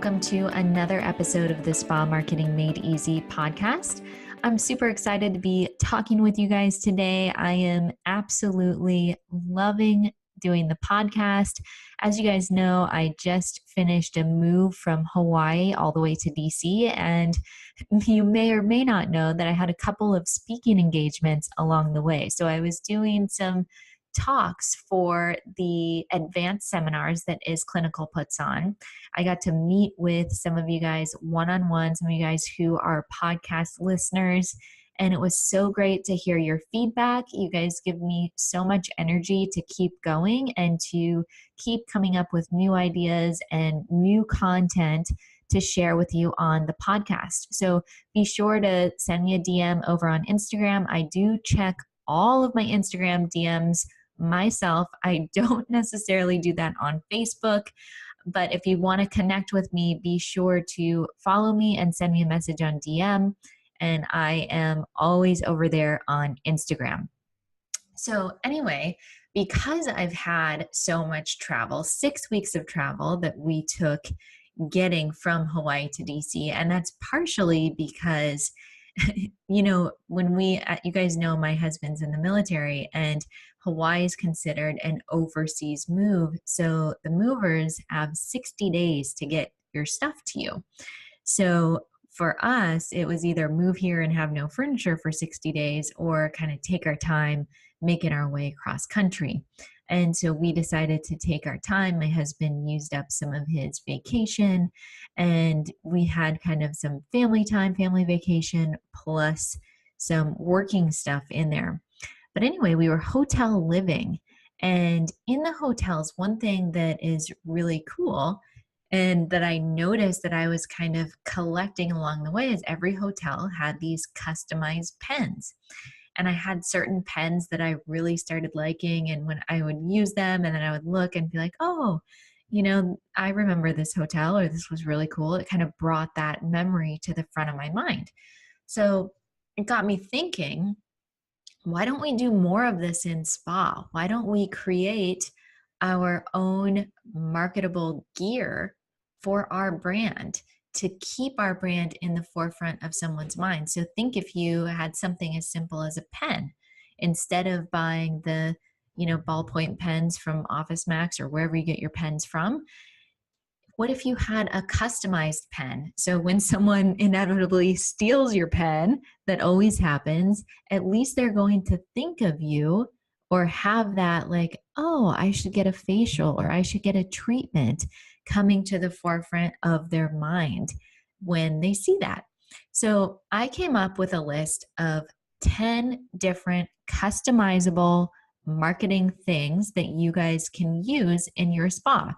welcome to another episode of the Spa Marketing Made Easy podcast. I'm super excited to be talking with you guys today. I am absolutely loving doing the podcast. As you guys know, I just finished a move from Hawaii all the way to DC, and you may or may not know that I had a couple of speaking engagements along the way. So I was doing some talks for the advanced seminars that Is Clinical puts on. I got to meet with some of you guys one-on-one, some of you guys who are podcast listeners, and it was so great to hear your feedback. You guys give me so much energy to keep going and to keep coming up with new ideas and new content to share with you on the podcast. So be sure to send me a DM over on Instagram. I do check all of my Instagram DMs myself. I don't necessarily do that on Facebook, but if you want to connect with me, be sure to follow me and send me a message on DM. And I am always over there on Instagram. So anyway, because I've had so much travel, 6 weeks of travel that we took getting from Hawaii to DC, and that's partially because when you guys know my husband's in the military, and Hawaii is considered an overseas move. So the movers have 60 days to get your stuff to you. So for us, it was either move here and have no furniture for 60 days or kind of take our time making our way across country. And so we decided to take our time. My husband used up some of his vacation, and we had kind of some family time, family vacation, plus some working stuff in there. But anyway, we were hotel living. And in the hotels, one thing that is really cool and that I noticed that I was kind of collecting along the way is every hotel had these customized pens. And I had certain pens that I really started liking. And when I would use them and then I would look and be like, oh, I remember this hotel, or this was really cool. It kind of brought that memory to the front of my mind. So it got me thinking, why don't we do more of this in spa? Why don't we create our own marketable gear for our brand to keep our brand in the forefront of someone's mind? So think if you had something as simple as a pen, instead of buying the, ballpoint pens from Office Max or wherever you get your pens from, what if you had a customized pen? So when someone inevitably steals your pen, that always happens, at least they're going to think of you or have that like, oh, I should get a facial or I should get a treatment coming to the forefront of their mind when they see that. So I came up with a list of 10 different customizable marketing things that you guys can use in your spa.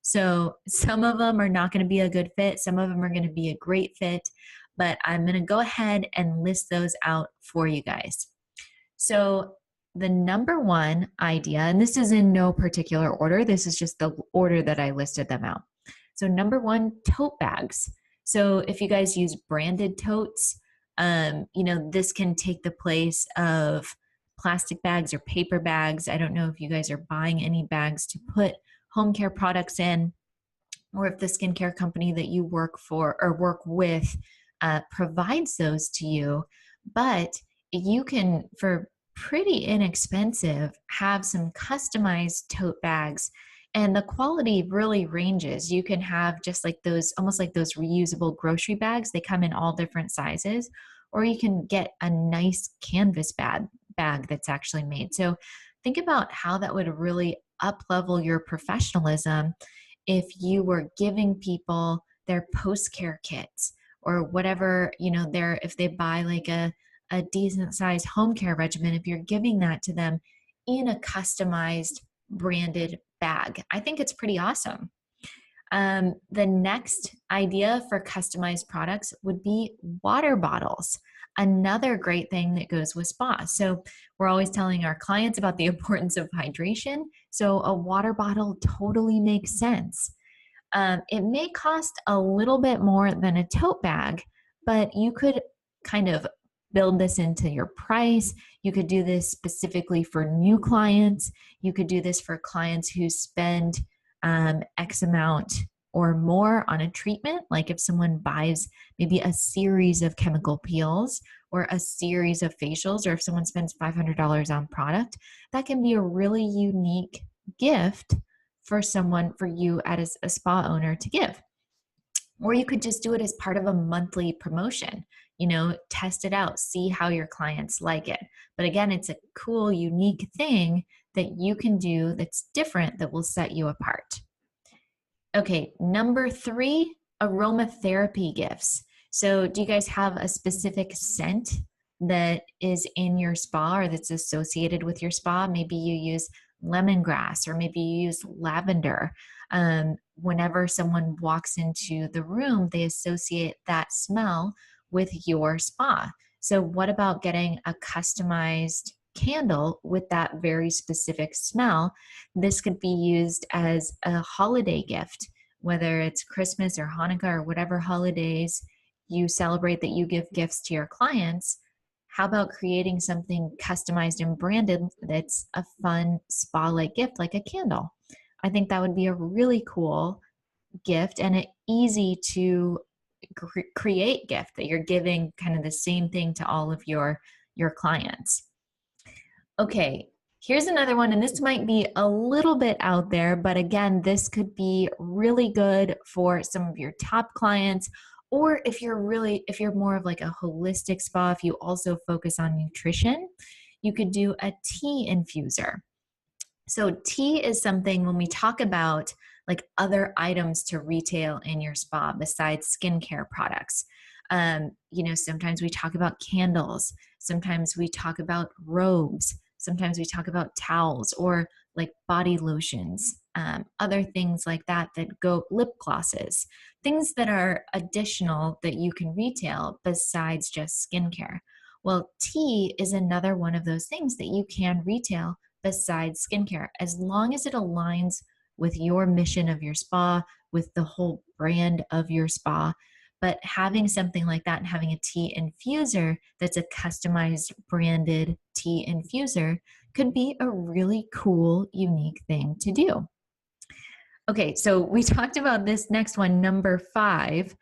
So some of them are not going to be a good fit. Some of them are going to be a great fit, but I'm going to go ahead and list those out for you guys. So the number one idea, and this is in no particular order, this is just the order that I listed them out. So number one, tote bags. So if you guys use branded totes, this can take the place of plastic bags or paper bags. I don't know if you guys are buying any bags to put home care products in, or if the skincare company that you work for or work with provides those to you. But you can, for pretty inexpensive, have some customized tote bags, and the quality really ranges. You can have just like those, almost like those reusable grocery bags. They come in all different sizes, or you can get a nice canvas bag that's actually made. So think about how that would really up-level your professionalizum if you were giving people their post-care kits or whatever, if they buy like a decent sized home care regimen, if you're giving that to them in a customized branded bag. I think it's pretty awesome. The next idea for customized products would be water bottles. Another great thing that goes with spa. So we're always telling our clients about the importance of hydration. So a water bottle totally makes sense. It may cost a little bit more than a tote bag, but you could kind of build this into your price. You could do this specifically for new clients. You could do this for clients who spend X amount or more on a treatment, like if someone buys maybe a series of chemical peels or a series of facials, or if someone spends $500 on product, that can be a really unique gift for someone, for you as a spa owner to give. Or you could just do it as part of a monthly promotion, test it out, see how your clients like it. But again, it's a cool, unique thing that you can do that's different, that will set you apart. Okay, number 3, aromatherapy gifts. So do you guys have a specific scent that is in your spa or that's associated with your spa? Maybe you use lemongrass, or maybe you use lavender. Whenever someone walks into the room, they associate that smell with your spa. So what about getting a customized candle with that very specific smell? This could be used as a holiday gift, whether it's Christmas or Hanukkah or whatever holidays you celebrate that you give gifts to your clients. How about creating something customized and branded that's a fun spa-like gift, like a candle? I think that would be a really cool gift and an easy to create gift that you're giving kind of the same thing to all of your clients. Okay, here's another one, and this might be a little bit out there, but again, this could be really good for some of your top clients, or if you're more of like a holistic spa, if you also focus on nutrition, you could do a tea infuser. So tea is something, when we talk about like other items to retail in your spa besides skincare products, sometimes we talk about candles, sometimes we talk about robes, sometimes we talk about towels or like body lotions, other things like that go, lip glosses, things that are additional that you can retail besides just skincare. Well, tea is another one of those things that you can retail besides skincare, as long as it aligns with your mission of your spa, with the whole brand of your spa. But having something like that and having a tea infuser that's a customized branded tea infuser could be a really cool, unique thing to do. Okay, so we talked about this next one, number 5,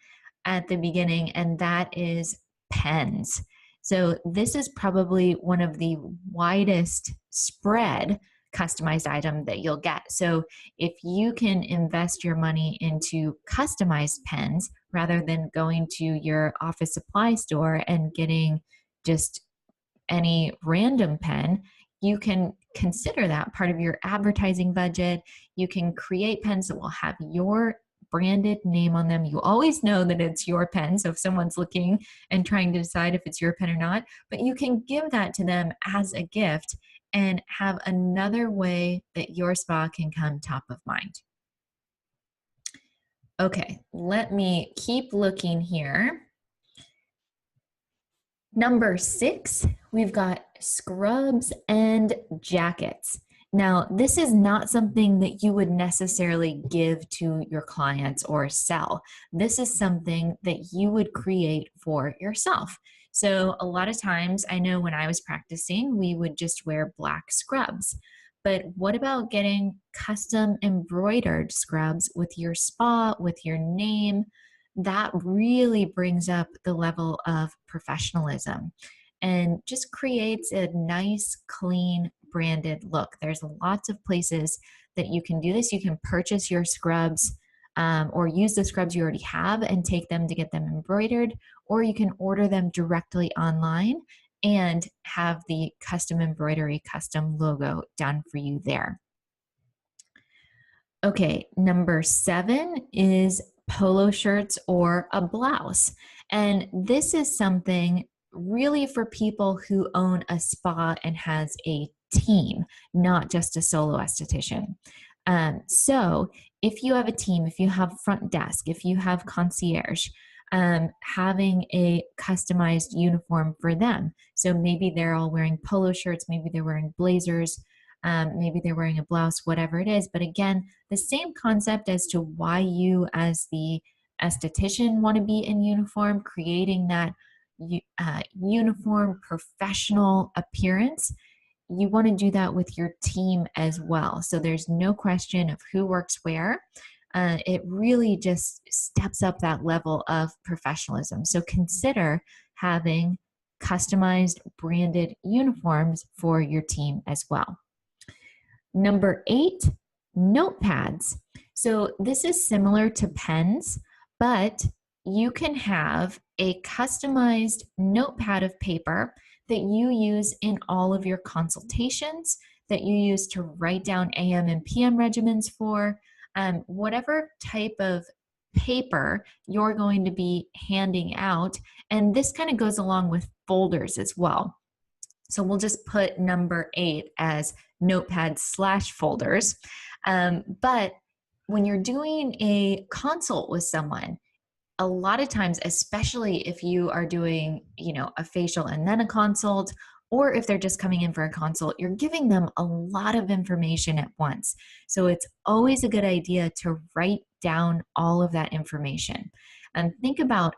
at the beginning, and that is pens. So this is probably one of the widest spread customized item that you'll get. So if you can invest your money into customized pens rather than going to your office supply store and getting just any random pen, you can consider that part of your advertising budget. You can create pens that will have your branded name on them. You always know that it's your pen. So if someone's looking and trying to decide if it's your pen or not, but you can give that to them as a gift and have another way that your spa can come top of mind. Okay, let me keep looking here. Number 6, we've got scrubs and jackets. Now, this is not something that you would necessarily give to your clients or sell. This is something that you would create for yourself. So a lot of times, I know when I was practicing, we would just wear black scrubs. But what about getting custom embroidered scrubs with your spa, with your name? That really brings up the level of professionalism and just creates a nice, clean, branded look. There's lots of places that you can do this. You can purchase your scrubs or use the scrubs you already have and take them to get them embroidered, or you can order them directly online and have the custom embroidery, custom logo done for you there. Okay, number 7 is polo shirts or a blouse. And this is something really for people who own a spa and has a team, not just a solo esthetician. So if you have a team, if you have front desk, if you have concierge, having a customized uniform for them. So maybe they're all wearing polo shirts, maybe they're wearing blazers, maybe they're wearing a blouse, whatever it is. But again, the same concept as to why you as the esthetician want to be in uniform, creating that uniform professional appearance. You want to do that with your team as well. So there's no question of who works where. it really just steps up that level of professionalism. So consider having customized branded uniforms for your team as well. Number 8, notepads. So this is similar to pens, but you can have a customized notepad of paper that you use in all of your consultations, that you use to write down AM and PM regimens for, whatever type of paper you're going to be handing out. And this kind of goes along with folders as well. So we'll just put number 8 as notepads/folders. But when you're doing a consult with someone, a lot of times, especially if you are doing, a facial and then a consult, or if they're just coming in for a consult, you're giving them a lot of information at once. So it's always a good idea to write down all of that information and think about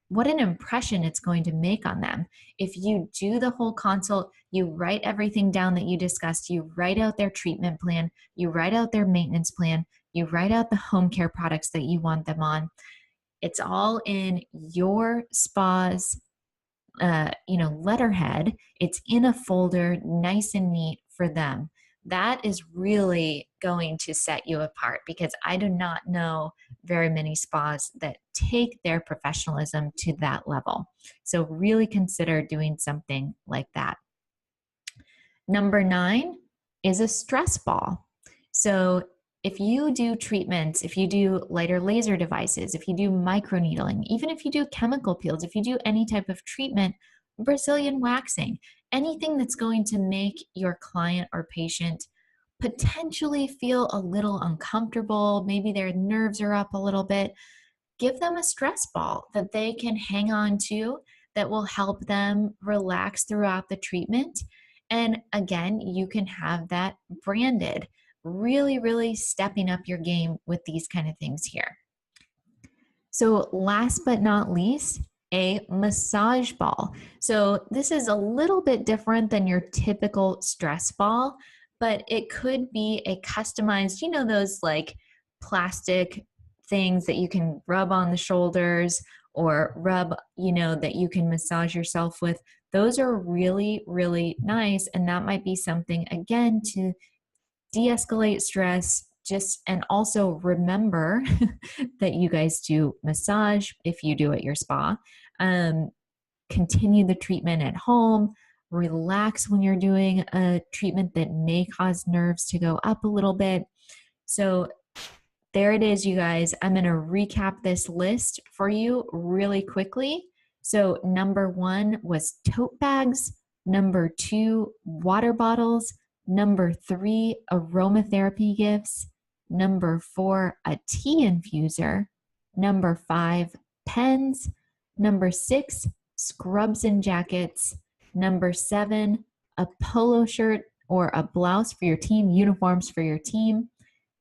what an impression it's going to make on them. If you do the whole consult, you write everything down that you discussed, you write out their treatment plan, you write out their maintenance plan, you write out the home care products that you want them on. It's all in your spa's, letterhead. It's in a folder, nice and neat for them. That is really going to set you apart, because I do not know very many spas that take their professionalism to that level. So really consider doing something like that. Number 9 is a stress ball. So if you do treatments, if you do lighter laser devices, if you do microneedling, even if you do chemical peels, if you do any type of treatment, Brazilian waxing, anything that's going to make your client or patient potentially feel a little uncomfortable, maybe their nerves are up a little bit, give them a stress ball that they can hang on to that will help them relax throughout the treatment. And again, you can have that branded, really, really stepping up your game with these kind of things here. So last but not least, a massage ball. So this is a little bit different than your typical stress ball, but it could be a customized, those like plastic things that you can rub on the shoulders or rub, that you can massage yourself with. Those are really, really nice. And that might be something, again, to de-escalate stress, and also remember that you guys do massage if you do at your spa. Continue the treatment at home. Relax when you're doing a treatment that may cause nerves to go up a little bit. So there it is, you guys. I'm going to recap this list for you really quickly. So number 1 was tote bags. Number 2, water bottles. Number 3, aromatherapy gifts. Number 4, a tea infuser. Number 5, pens. Number 6, scrubs and jackets. Number 7, a polo shirt or a blouse for your team, uniforms for your team.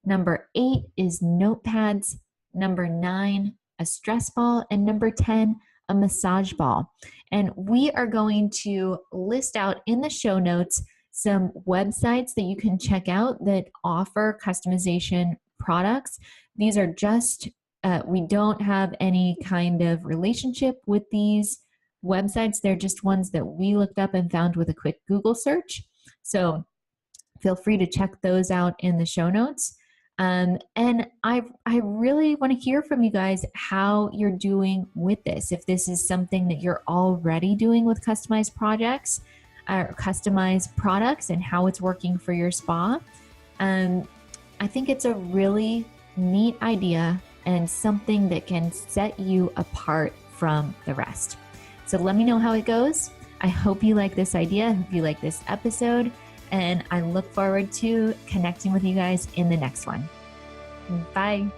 Number 8 is notepads. Number 9, a stress ball. And number 10, a massage ball. And we are going to list out in the show notes some websites that you can check out that offer customization products. These are just, we don't have any kind of relationship with these websites. They're just ones that we looked up and found with a quick Google search. So feel free to check those out in the show notes. And I really want to hear from you guys how you're doing with this. If this is something that you're already doing with customized projects or customized products and how it's working for your spa. I think it's a really neat idea and something that can set you apart from the rest. So let me know how it goes. I hope you like this idea. I hope you like this episode. And I look forward to connecting with you guys in the next one. Bye.